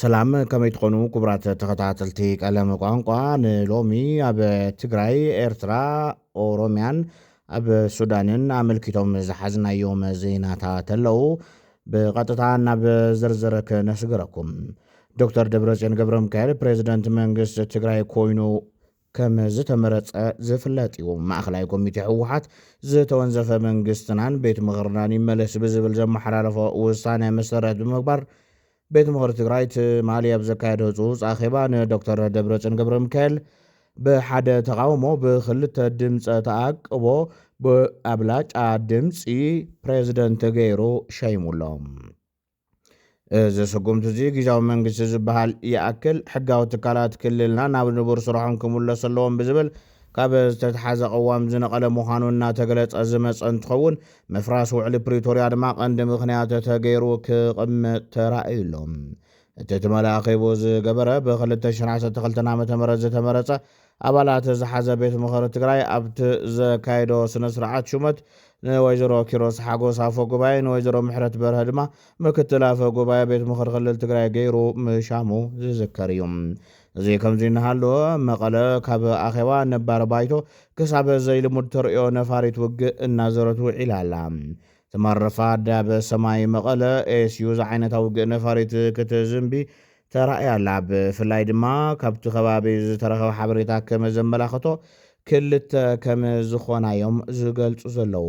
ሰላም ከመይ ትኾኑ ክቡራት ተኸታተልቲ ቀለም ቋንቋ ንሎሚ ኣብ ትግራይ ኤርትራ ኦሮምያን ኣብ ሱዳንን ኣመልኪቶም ዝሓዝናዮም ዜናታት ኣለዉ ብቐጥታ ናብ ዝርዝር ክነስግረኩም ዶክተር ደብረጽዮን ገብረ ሚካኤል ፕሬዝደንት መንግስቲ ትግራይ ኮይኑ ከም ዝተመረጸ ዝፍለጥ እዩ ማእኸላይ ኮሚቴ ህወሓት ዝተወንዘፈ መንግስትናን ቤት ምኽርናን ይመለስ ብዝብል ዘመሓላለፎ ውሳነ መሰረት ብምግባር ቤት ምኽሪ ትግራይ ትማሊ ኣብ ዘካየደ ፅሑፅ ኣኼባ ንዶክተር ደብረጽዮን ገብረ ሚካኤል ብሓደ ተቃውሞ ብክልተ ድምፀ ተኣቅቦ ብኣብላጫ ድምፂ ፕሬዝደንት ገይሩ ሸይሙሎም እዚ ስጉምቲ እዚ ግዜያዊ መንግስቲ ዝበሃል ይኣክል ሕጋዊ ትካላት ክልልና ናብ ንቡር ስርሖም ክምለሱ ኣለዎም ብዝብል ካብ ዝተተሓዘ ቀዋም ዝነቐለ ምዃኑ እናተገለጸ ዝመፀ እንትኸውን ምፍራስ ውዕሊ ፕሪቶርያ ድማ ቀንዲ ምኽንያት ተገይሩ ክቕመጥ ተራእዩሎም እቲ ተመላኺቡ ዝገበረ ብ2012 ዓ.ም ዝተመረፀ ኣባላት ዝሓዘ ቤት ምኽሪ ትግራይ ኣብቲ ዘካየዶ ስነ ስርዓት ሹመት ንወይዘሮ ኪሮስ ሓጎስ ኣፈ ጉባኤ ንወይዘሮ ምሕረት በርሀ ድማ ምክትል ኣፈ ጉባኤ ቤት ምኽሪ ክልል ትግራይ ገይሩ ምሻሙ ዝዝከር እዩ እዚ ከምዚ እናሃለወ መቐለ ካብ ኣኼባ ነባር ባይቶ ክሳብ ዘይልሙድ ተርእዮ ነፋሪት ውግእ እናዘረት ውዒላ ኣላ ተመረፋ ዳብ ሰማይ መቐለ ኤስዩ ዝዓይነታ ውግእ ነፋሪት ክትዝንቢ ተራእያ ኣላ ብፍላይ ድማ ካብቲ ከባቢ ዝተረኸበ ሓበሬታ ከም ዘመላኽቶ ክልተ ከም ዝኾናዮም ዝገልጹ ዘለዉ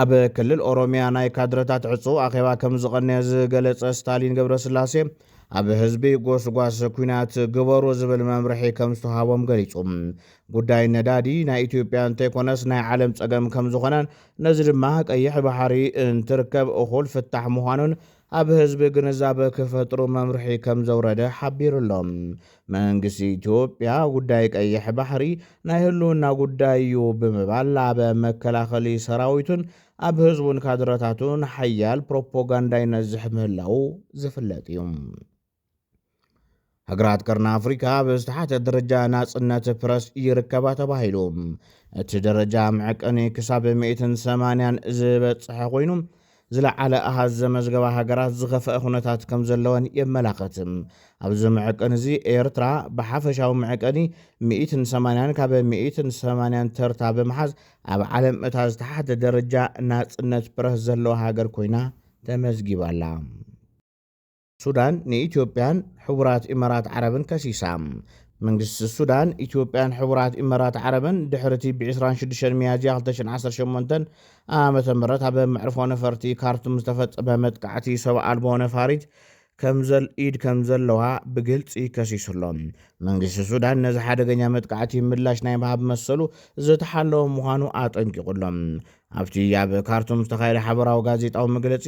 ኣብ ክልል ኦሮምያ ናይ ካድረታት ዕፁብ ኣኼባ ከም ዝቐነየ ዝገለጸ ስታሊን ገብረስላሴ ኣብ ህዝቢ ጎስጓስ ኩናት ግበሩ ዝብል መምርሒ ከም ዝተሃቦም ገሊጹ ጉዳይ ነዳዲ ናይ ኢትዮጵያ እንተይኮነስ ናይ ዓለም ፀገም ከም ዝኾነን ነዚ ድማ ቀይሕ ባሕሪ እንትርከብ እኹል ፍታሕ ምዃኑን ኣብ ህዝቢ ግንዛበ ክፈጥሩ መምርሒ ከም ዘውረደ ሓቢሩሎም መንግስቲ ኢትዮጵያ ጉዳይ ቀይሕ ባሕሪ ናይ ህልውና ጉዳይ እዩ ብምባል ኣብ መከላኸሊ ሰራዊቱን ኣብ ህዝቡን ካድረታቱን ሓያል ፕሮፓጋንዳ ይነዝሕ ምህላው ዝፍለጥ እዩ ሃገራት ቀርኒ ኣፍሪካ ብዝተሓተ ደረጃ ናጽነት ፕረስ ይርከባ ተባሂሉ እቲ ደረጃ መዐቀኒ ክሳብ 180 ዝበጽሐ ኮይኑ ዝለዓለ ኣሃዝ ዘመዝገባ ሃገራት ዝኸፍአ ኩነታት ከም ዘለወን የመላኽት ኣብዚ መዐቀኒ እዚ ኤርትራ ብሓፈሻዊ መዐቀኒ 180 ካብ 180 ተርታ ብምሓዝ ኣብ ዓለም እታ ዝተሓተ ደረጃ ናጽነት ፕረስ ዘለዋ ሃገር ኮይና ተመዝጊባላ ሱዳን ንኢትዮጵያን ሕቡራት ኢማራት ዓረብን ከሲሳ መንግስቲ ሱዳን ኢትዮጵያን ሕቡራት ኢማራት ዓረብን ድሕርቲ ብ26 ሚያዝያ 2018 ዓመተ ምህረት ኣብ መዕርፎ ነፈርቲ ካርቱም ዝተፈጸመ መጥቃዕቲ ሰብ ኣልቦ ነፋሪት ከም ዘለዋ ብግልፂ ከሲሱሎም መንግስቲ ሱዳን ነዚ ሓደገኛ መጥቃዕቲ ምላሽ ናይ ምሃብ መሰሉ ዝተሓለወ ምዃኑ ኣጠንቂቑሎም ኣብቲ ኣብ ካርቱም ዝተኻየደ ሓበራዊ ጋዜጣዊ መግለፂ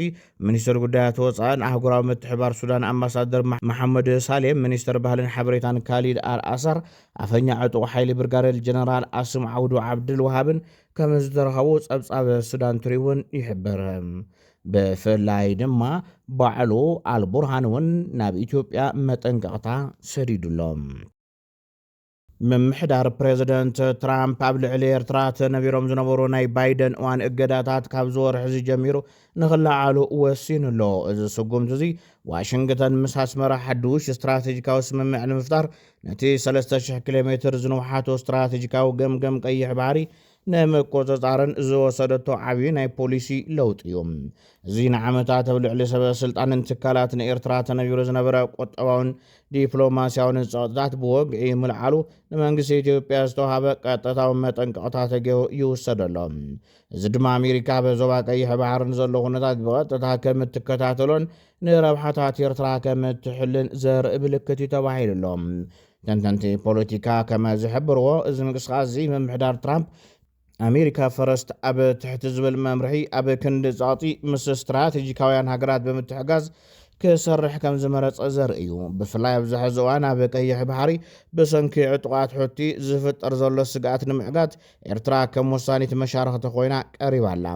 ሚኒስትር ጉዳያት ወፃኢን ኣህጉራዊ ምትሕብባር ሱዳን ኣምባሳደር መሐመድ ሳሌም ሚኒስትር ባህልን ሓበሬታን ካሊድ አልአሳር ኣፈኛ ዕጡቕ ሓይሊ ብርጋዴር ጀነራል ኣስም ዓውዱ ዓብድልዋሃብን ከም ዝተረኸቡ ጸብጻብ ሱዳን ትሪቡን ይሕብር ብፍላይ ድማ ባዕሉ አልቡርሃን እውን ናብ ኢትዮጵያ መጠንቀቕታ ሰዲዱሎም ምምሕዳር ፕሬዝደንት ትራምፕ ኣብ ልዕሊ ኤርትራ ተነቢሮም ዝነበሩ ናይ ባይደን እዋን እገዳታት ካብ ዝወርሒ ጀሚሩ ንኽላዓሉ ወሲኑ ኣሎ እዚ ስጉምቲ እዚ ዋሽንግተን ምስ ኣስመራ ሓዱሽ ስትራቴጂካዊ ስምምዕ ንምፍጣር ነቲ 3000 ኪሎ ሜትር ዝንውሓቶ ስትራቴጂካዊ ገምገም ቀይሕ ባሕሪ ንመቆጻጸርን ዝወሰደቶ ዓብዪ ናይ ፖሊሲ ለውጢ እዩ እዚ ንዓመታት ኣብ ልዕሊ ሰበስልጣንን ትካላት ንኤርትራ ተነቢሩ ዝነበረ ቁጠባውን ዲፕሎማስያውን ፀጥታት ብወግዒ ምልዓሉ ንመንግስቲ ኢትዮጵያ ዝተዋሃበ ቀጥታዊ መጠንቀቕታ ይውሰደሎ እዚ ድማ ኣሜሪካ በዞባ ቀይሕ ባሕርን ዘሎ ኩነታት ብቐጥታ ከም እትከታተሎን ንረብሓታት ኤርትራ ከም እትሕልን ዘርኢ ምልክት እዩ ተባሂሉሎ ተንተንቲ ፖለቲካ ከም ዝሕብርዎ እዚ ምንቅስቓስ እዚ ምምሕዳር ትራምፕ ኣሜሪካ ፈረስት ኣብ ትሕቲ ዝብል መምርሒ ኣብ ክንዲ ጸቕጢ ምስ ስትራቴጂካውያን ሃገራት ብምትሕጋዝ ክሰርሕ ከም ዝመረጸ ዘርኢ እዩ ብፍላይ ኣብዚ ሕዚ እዋን ኣብ ቀይሕ ባሕሪ ብሰንኪ ዕጡቓት ሕቲ ዝፍጠር ዘሎ ስግኣት ንምዕጋት ኤርትራ ከም ወሳኒት መሻርክቲ ኮይና ቀሪባላ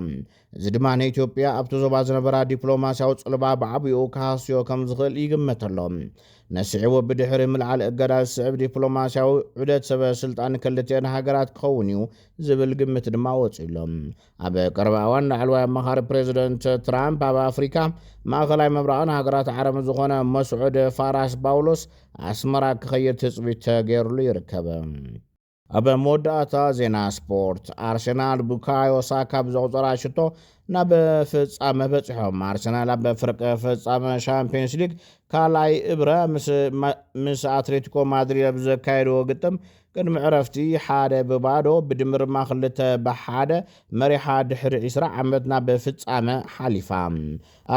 እዚ ድማ ንኢትዮጵያ ኣብቲ ዞባ ዝነበራ ዲፕሎማስያዊ ጽልባ ብዓብኡ ካሃስዮ ከም ዝኽእል ይግመተሎ ነስዒቡ ብድሕሪ ምልዓል እገዳ ዝስዕብ ዲፕሎማስያዊ ዑደት ሰበስልጣን ክልቲአን ሃገራት ክኸውን እዩ ዝብል ግምት ድማ ወፂሎም ኣብ ቀረባ እዋን ላዕለዋይ ኣማኻሪ ፕሬዚደንት ትራምፕ ኣብ ኣፍሪካ ማእኸላይ ምብራቕን ሃገራት ሕቡራት ዓረብ ዝኾነ መስዑድ ፋራስ ጳውሎስ ኣስመራ ክኸይድ ትፅቢት ተገይሩሉ ይርከብ። ኣብ መወዳእታ ዜና ስፖርት ኣርሰናል ቡካዮ ሳካ ብዘቑፀራ ሽቶ ናብ ፍጻመ በፂሖም። ኣርሰናል ኣብ ፍርቂ ፍጻመ ሻምፒዮንስ ሊግ ካልኣይ እብረ ምስ ኣትሌቲኮ ማድሪድ ኣብ ዘካየድዎ ግጥም ቅድሚ ዕረፍቲ 1-0 ብድምር ድማ 2-1 መሪሓ ድሕሪ 20 ዓመት ናብ ፍጻመ ሓሊፋ።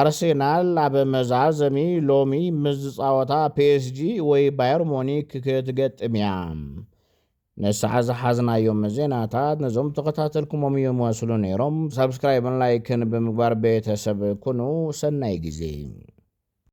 ኣርሴናል ኣብ መዛዘሚ ሎሚ ምስ ዝፃወታ ፒኤስጂ ወይ ባየር ሙኒክ ክትገጥም እያ። ነሰዓ ዝሓዝናዮም ዜናታት ነዞም ተኸታተልኩሞም ይመስሉ ነይሮም። ሰብስክራይብን ላይክን ብምግባር ቤተሰብ ኩኑ። ሰናይ ጊዜ